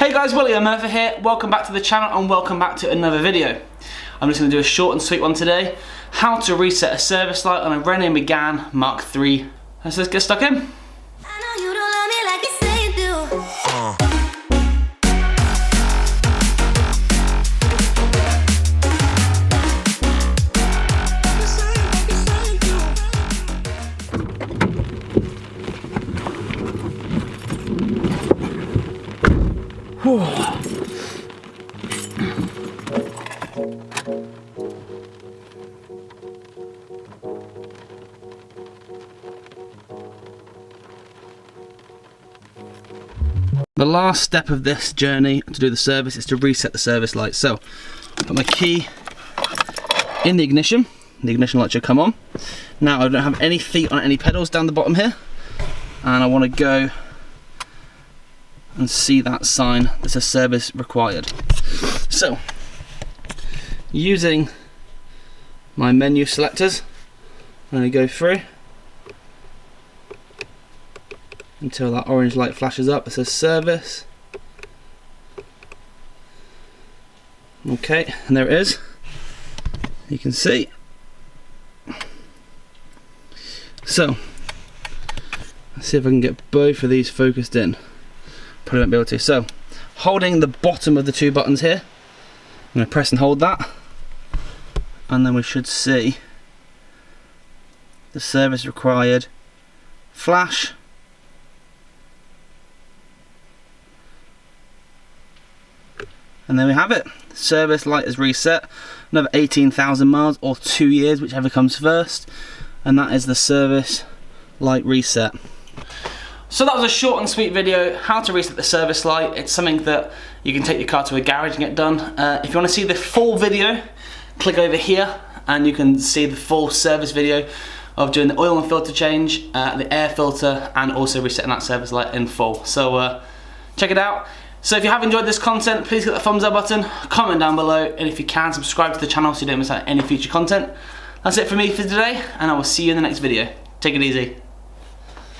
Hey guys, Murfitt here. Welcome back to the channel and welcome back to another video. I'm just going to do a short and sweet one today. How to reset a service light on a Renault Megane Mk3. Let's just get stuck in. The last step of this journey to do the service is to reset the service light. So, put my key in the ignition light should come on. Now I don't have any feet on any pedals down the bottom here, and I want to go and see that sign that says service required. So, using my menu selectors, I'm going to go through until that orange light flashes up. It says service. Okay, and there it is. You can see. So, let's see if I can get both of these focused in. Probably won't be able to. So, holding the bottom of the two buttons here, I'm going to press and hold that, and then we should see the service required flash. And there we have it. Service light is reset. Another 18,000 miles or 2 years, whichever comes first. And that is the service light reset. So that was a short and sweet video, how to reset the service light. It's something that you can take your car to a garage and get done. If you want to see the full video, click over here and you can see the full service video of doing the oil and filter change, the air filter, and also resetting that service light in full. So check it out. So if you have enjoyed this content, please hit the thumbs up button, comment down below, and if you can, subscribe to the channel so you don't miss out any future content. That's it for me for today, and I will see you in the next video. Take it easy.